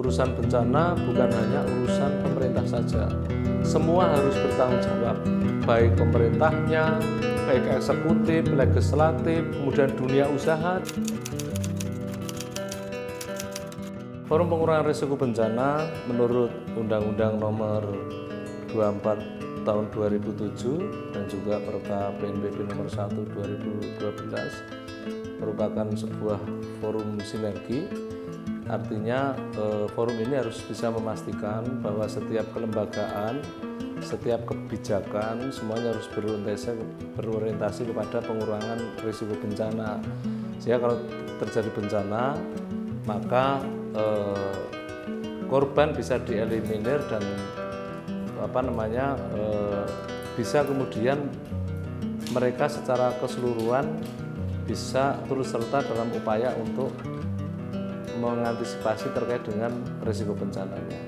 urusan bencana bukan hanya urusan pemerintah saja. Semua harus bertanggung jawab, baik pemerintahnya, baik eksekutif, legislatif, kemudian dunia usaha. Forum Pengurangan Risiko Bencana menurut Undang-Undang Nomor 24 Tahun 2007 dan juga Perda BNPB Nomor 1 2012 merupakan sebuah forum sinergi. Artinya forum ini harus bisa memastikan bahwa setiap kelembagaan, setiap kebijakan semuanya harus berorientasi kepada pengurangan risiko bencana. Sehingga kalau terjadi bencana, maka korban bisa dieliminir dan bisa kemudian mereka secara keseluruhan bisa turut serta dalam upaya untuk mengantisipasi terkait dengan risiko bencananya.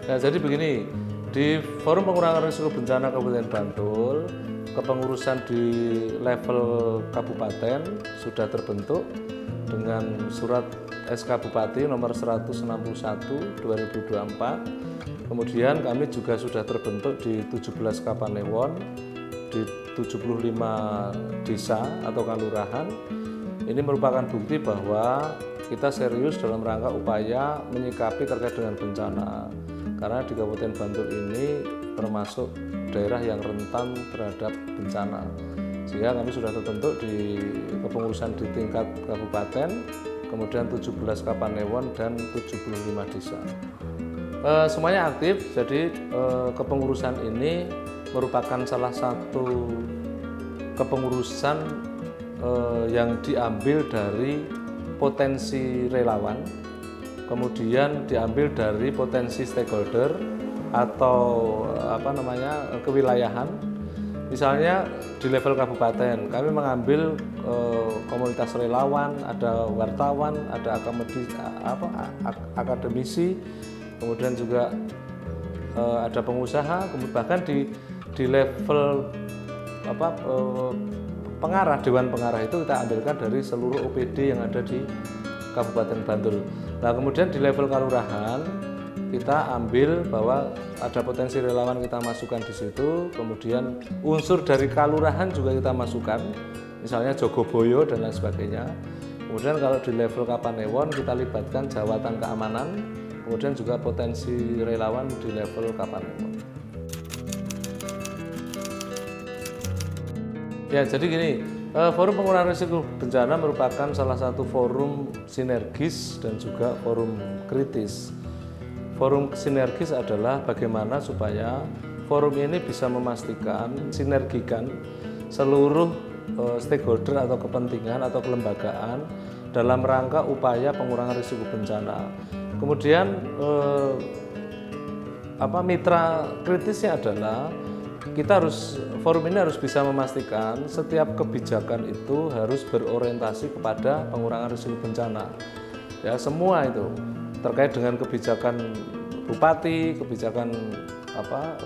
Nah, jadi begini, di Forum Pengurangan Risiko Bencana Kabupaten Bantul, kepengurusan di level kabupaten sudah terbentuk dengan surat SK Bupati nomor 161 2024. Kemudian kami juga sudah terbentuk di 17 Kapanewon, di 75 desa atau kelurahan. Ini merupakan bukti bahwa kita serius dalam rangka upaya menyikapi terkait dengan bencana. Karena di Kabupaten Bantul ini termasuk daerah yang rentan terhadap bencana. Sehingga kami sudah terbentuk di kepengurusan di tingkat kabupaten, kemudian 17 Kapanewon dan 75 desa. Semuanya aktif, jadi kepengurusan ini merupakan salah satu kepengurusan yang diambil dari potensi relawan, kemudian diambil dari potensi stakeholder atau kewilayahan. Misalnya di level kabupaten kami mengambil komunitas relawan, ada wartawan, ada akademisi, kemudian juga ada pengusaha, bahkan di level pengarah, dewan pengarah itu kita ambilkan dari seluruh OPD yang ada di Kabupaten Bantul. Nah, kemudian di level kelurahan kita ambil bahwa ada potensi relawan, kita masukkan di situ, kemudian unsur dari kelurahan juga kita masukkan, misalnya Jogoboyo dan lain sebagainya. Kemudian kalau di level Kapanewon kita libatkan jawatan keamanan, kemudian juga potensi relawan di level Kapanewon. Ya, jadi gini, Forum Pengurangan Risiko Bencana merupakan salah satu forum sinergis dan juga forum kritis. Forum sinergis adalah bagaimana supaya forum ini bisa memastikan, sinergikan seluruh stakeholder atau kepentingan atau kelembagaan dalam rangka upaya pengurangan risiko bencana. Kemudian mitra kritisnya adalah forum ini harus bisa memastikan setiap kebijakan itu harus berorientasi kepada pengurangan risiko bencana. Ya, semua itu terkait dengan kebijakan bupati, kebijakan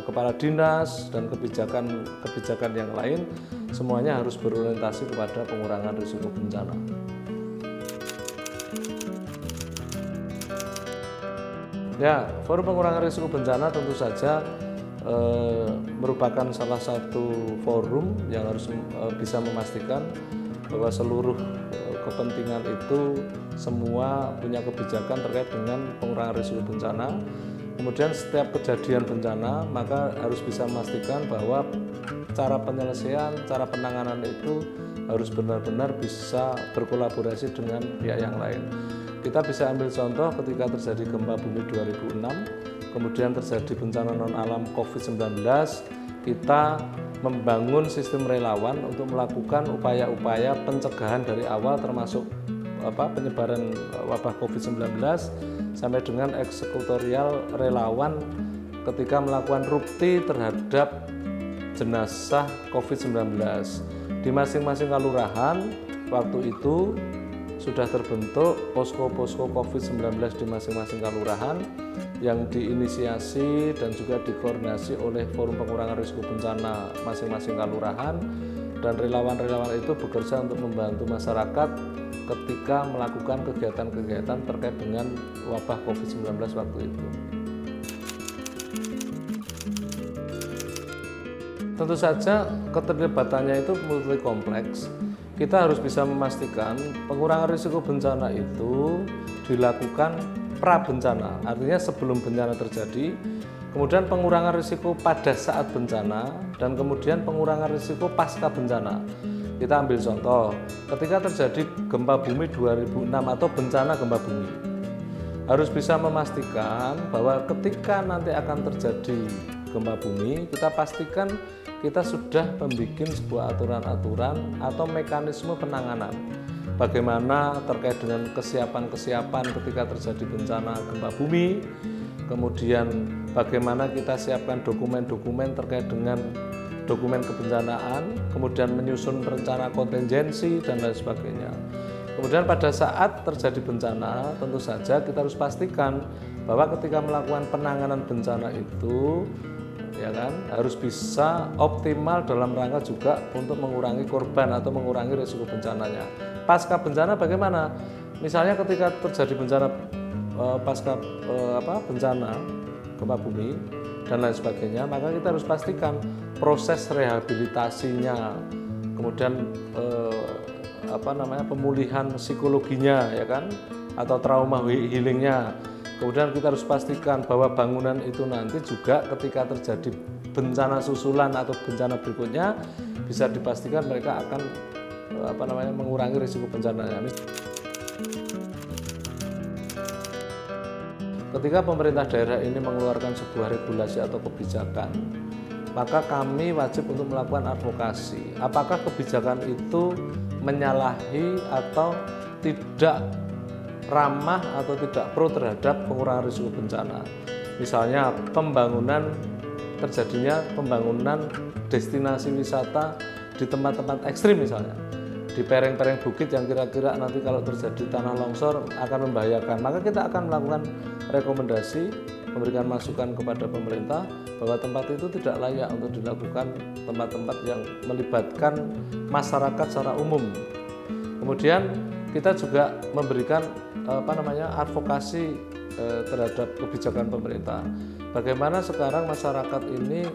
kepala dinas dan kebijakan yang lain, semuanya harus berorientasi kepada pengurangan risiko bencana. Ya, Forum Pengurangan Risiko Bencana tentu saja merupakan salah satu forum yang harus bisa memastikan bahwa seluruh kepentingan itu semua punya kebijakan terkait dengan pengurangan risiko bencana. Kemudian setiap kejadian bencana maka harus bisa memastikan bahwa cara penyelesaian, cara penanganan itu harus benar-benar bisa berkolaborasi dengan pihak yang lain. Kita bisa ambil contoh ketika terjadi gempa bumi 2006, kemudian terjadi bencana non-alam COVID-19, kita membangun sistem relawan untuk melakukan upaya-upaya pencegahan dari awal termasuk penyebaran wabah COVID-19 sampai dengan eksekutorial relawan ketika melakukan rupti terhadap jenazah COVID-19. Di masing-masing kelurahan waktu itu sudah terbentuk posko-posko COVID-19 di masing-masing kelurahan yang diinisiasi dan juga dikoordinasi oleh Forum Pengurangan Risiko Bencana masing-masing kelurahan, dan relawan-relawan itu bekerja untuk membantu masyarakat ketika melakukan kegiatan-kegiatan terkait dengan wabah COVID-19 waktu itu. Tentu saja keterlibatannya itu multi kompleks. Kita harus bisa memastikan pengurangan risiko bencana itu dilakukan pra bencana, artinya sebelum bencana terjadi, kemudian pengurangan risiko pada saat bencana, dan kemudian pengurangan risiko pasca bencana. Kita ambil contoh, ketika terjadi gempa bumi 2006 atau bencana gempa bumi, harus bisa memastikan bahwa ketika nanti akan terjadi gempa bumi, kita pastikan kita sudah membuat sebuah aturan-aturan atau mekanisme penanganan. Bagaimana terkait dengan kesiapan-kesiapan ketika terjadi bencana gempa bumi, kemudian bagaimana kita siapkan dokumen-dokumen terkait dengan dokumen kebencanaan, kemudian menyusun rencana kontingensi dan lain sebagainya. Kemudian pada saat terjadi bencana, tentu saja kita harus pastikan bahwa ketika melakukan penanganan bencana itu, ya kan, harus bisa optimal dalam rangka juga untuk mengurangi korban atau mengurangi risiko bencananya. Pasca bencana bagaimana? Misalnya ketika terjadi bencana bencana gempa bumi dan lain sebagainya, maka kita harus pastikan proses rehabilitasinya, kemudian pemulihan psikologinya, ya kan, atau trauma healingnya. Kemudian kita harus pastikan bahwa bangunan itu nanti juga ketika terjadi bencana susulan atau bencana berikutnya bisa dipastikan mereka akan mengurangi risiko bencananya. Ketika pemerintah daerah ini mengeluarkan sebuah regulasi atau kebijakan, maka kami wajib untuk melakukan advokasi. Apakah kebijakan itu menyalahi atau tidak ramah atau tidak pro terhadap pengurangan risiko bencana. Misalnya terjadinya pembangunan destinasi wisata di tempat-tempat ekstrim, misalnya di pereng-pereng bukit yang kira-kira nanti kalau terjadi tanah longsor akan membahayakan. Maka kita akan melakukan rekomendasi, memberikan masukan kepada pemerintah bahwa tempat itu tidak layak untuk dilakukan tempat-tempat yang melibatkan masyarakat secara umum. Kemudian kita juga memberikan advokasi terhadap kebijakan pemerintah. Bagaimana sekarang masyarakat ini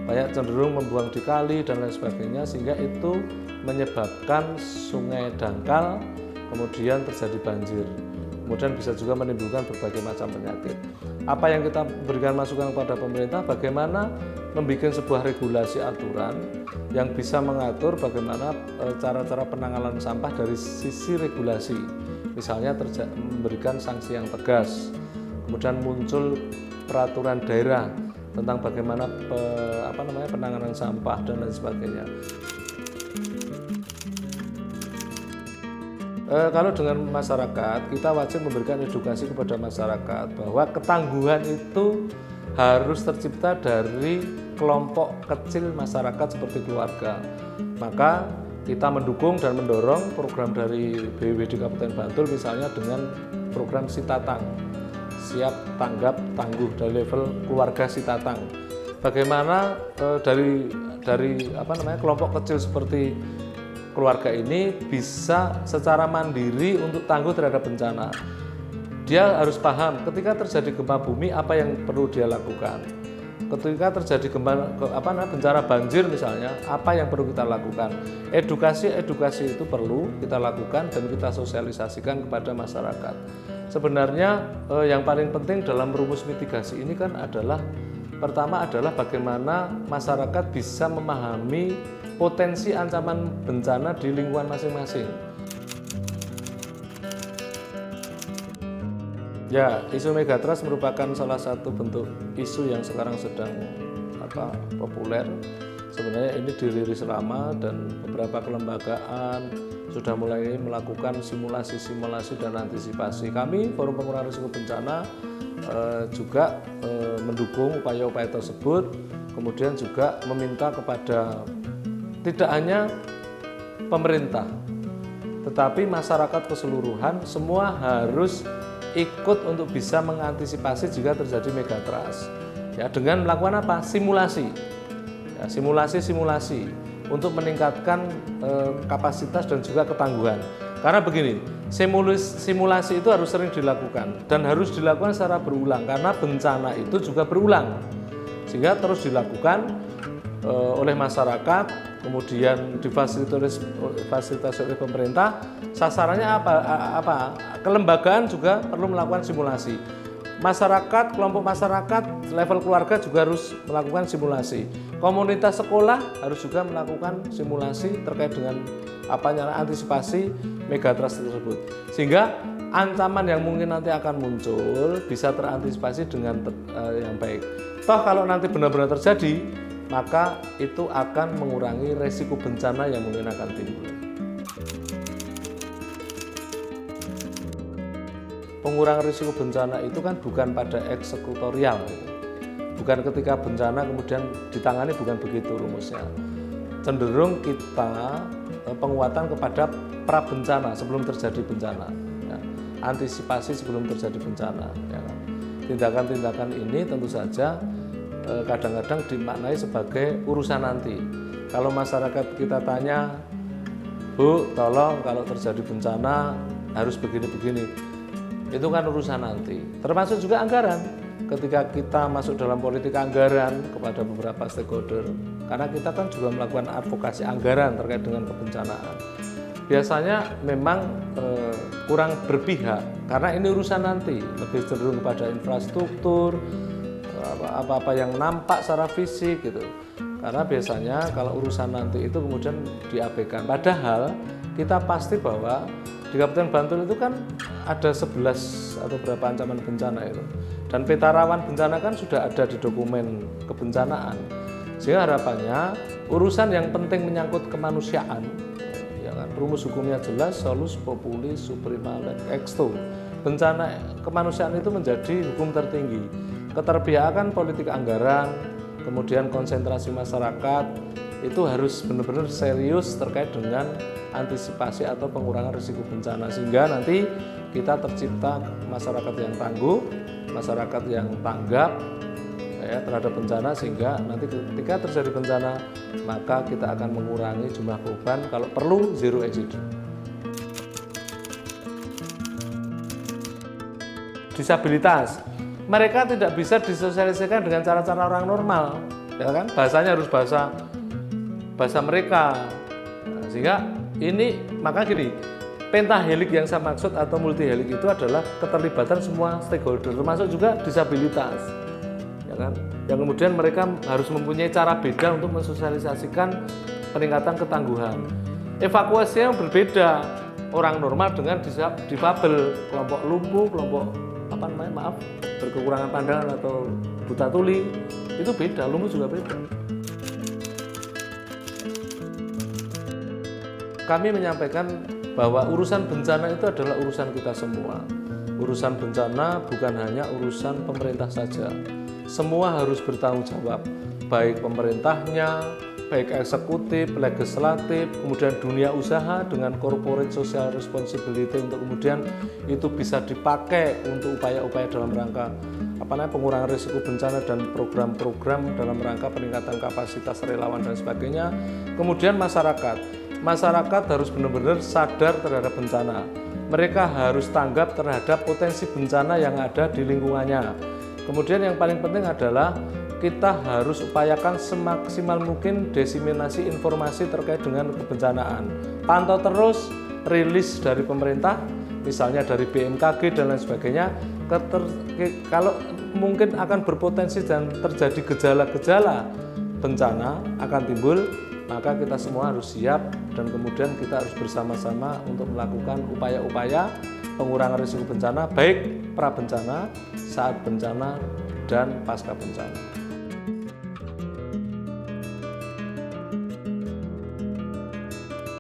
banyak cenderung membuang di kali dan lain sebagainya, sehingga itu menyebabkan sungai dangkal, kemudian terjadi banjir. Kemudian bisa juga menimbulkan berbagai macam penyakit. Apa yang kita berikan masukan kepada pemerintah, bagaimana membuat sebuah regulasi aturan yang bisa mengatur bagaimana cara-cara penanganan sampah dari sisi regulasi. Misalnya memberikan sanksi yang tegas, kemudian muncul peraturan daerah tentang bagaimana penanganan sampah dan lain sebagainya. Kalau dengan masyarakat, kita wajib memberikan edukasi kepada masyarakat bahwa ketangguhan itu harus tercipta dari kelompok kecil masyarakat seperti keluarga. Maka kita mendukung dan mendorong program dari BPBD Kabupaten Bantul, misalnya dengan program Sitatang, siap tanggap tangguh dari level keluarga Sitatang. Bagaimana dari kelompok kecil seperti keluarga ini bisa secara mandiri untuk tangguh terhadap bencana. Dia harus paham ketika terjadi gempa bumi apa yang perlu dia lakukan. Ketika terjadi bencana banjir misalnya, apa yang perlu kita lakukan. Edukasi itu perlu kita lakukan dan kita sosialisasikan kepada masyarakat. Sebenarnya yang paling penting dalam rumus mitigasi ini kan adalah, pertama adalah bagaimana masyarakat bisa memahami potensi ancaman bencana di lingkungan masing-masing. Ya, isu megatrust merupakan salah satu bentuk isu yang sekarang sedang populer. Sebenarnya ini dirilis lama dan beberapa kelembagaan sudah mulai melakukan simulasi dan antisipasi. Kami Forum Pengurangan Risiko Bencana juga mendukung upaya-upaya tersebut, kemudian juga meminta kepada tidak hanya pemerintah, tetapi masyarakat keseluruhan semua harus ikut untuk bisa mengantisipasi jika terjadi megatrust. Ya, dengan melakukan apa? Simulasi. Ya, simulasi untuk meningkatkan kapasitas dan juga ketangguhan. Karena begini, simulasi itu harus sering dilakukan dan harus dilakukan secara berulang karena bencana itu juga berulang, sehingga terus dilakukan oleh masyarakat, kemudian difasilitasi oleh pemerintah. Sasarannya apa? Kelembagaan juga perlu melakukan simulasi. Masyarakat, kelompok masyarakat, level keluarga juga harus melakukan simulasi. Komunitas sekolah harus juga melakukan simulasi terkait dengan antisipasi megatrust tersebut. Sehingga ancaman yang mungkin nanti akan muncul bisa terantisipasi dengan yang baik. Toh kalau nanti benar-benar terjadi, maka itu akan mengurangi resiko bencana yang mungkin akan timbul. Pengurangan risiko bencana itu kan bukan pada eksekutorial, bukan ketika bencana kemudian ditangani, bukan begitu rumusnya. Cenderung kita penguatan kepada pra bencana sebelum terjadi bencana, ya. Antisipasi sebelum terjadi bencana. Ya. Tindakan-tindakan ini tentu saja kadang-kadang dimaknai sebagai urusan nanti. Kalau masyarakat kita tanya, Bu, tolong kalau terjadi bencana harus begini-begini. Itu kan urusan nanti, termasuk juga anggaran. Ketika kita masuk dalam politik anggaran kepada beberapa stakeholder, karena kita kan juga melakukan advokasi anggaran terkait dengan kebencanaan, biasanya memang kurang berpihak, karena ini urusan nanti, lebih cenderung kepada infrastruktur, apa-apa yang nampak secara fisik gitu. Karena biasanya kalau urusan nanti itu kemudian diabaikan, padahal kita pasti bahwa di Kabupaten Bantul itu kan ada 11 atau berapa ancaman bencana itu. Dan peta rawan bencana kan sudah ada di dokumen kebencanaan. Sehingga harapannya urusan yang penting menyangkut kemanusiaan, ya kan, rumus hukumnya jelas, solus populi suprema lex exto. Bencana kemanusiaan itu menjadi hukum tertinggi. Keterpihakan politik anggaran, kemudian konsentrasi masyarakat, itu harus benar-benar serius terkait dengan antisipasi atau pengurangan risiko bencana, sehingga nanti kita tercipta masyarakat yang tangguh, masyarakat yang tanggap ya, terhadap bencana, sehingga nanti ketika terjadi bencana maka kita akan mengurangi jumlah korban, kalau perlu zero accident. Disabilitas, mereka tidak bisa disosialisasikan dengan cara-cara orang normal, ya kan? Bahasanya harus bahasa mereka. Nah, sehingga ini maka gini, pentahelik yang saya maksud atau multihelik itu adalah keterlibatan semua stakeholder, termasuk juga disabilitas, ya kan? Yang kemudian mereka harus mempunyai cara beda untuk mensosialisasikan peningkatan ketangguhan. Evakuasinya berbeda, orang normal dengan difabel, kelompok lumpuh, kelompok berkekurangan pandangan atau buta tuli, itu beda, lumpuh juga beda. Kami menyampaikan bahwa urusan bencana itu adalah urusan kita semua. Urusan bencana bukan hanya urusan pemerintah saja. Semua harus bertanggung jawab, baik pemerintahnya, baik eksekutif, legislatif, kemudian dunia usaha dengan corporate social responsibility untuk kemudian itu bisa dipakai untuk upaya-upaya dalam rangka pengurangan risiko bencana dan program-program dalam rangka peningkatan kapasitas relawan dan sebagainya. Kemudian masyarakat harus benar-benar sadar terhadap bencana. Mereka harus tanggap terhadap potensi bencana yang ada di lingkungannya. Kemudian yang paling penting adalah kita harus upayakan semaksimal mungkin diseminasi informasi terkait dengan kebencanaan. Pantau terus rilis dari pemerintah, misalnya dari BMKG dan lain sebagainya. Kalau mungkin akan berpotensi dan terjadi gejala-gejala bencana akan timbul, maka kita semua harus siap dan kemudian kita harus bersama-sama untuk melakukan upaya-upaya pengurangan risiko bencana, baik pra bencana, saat bencana, dan pasca bencana.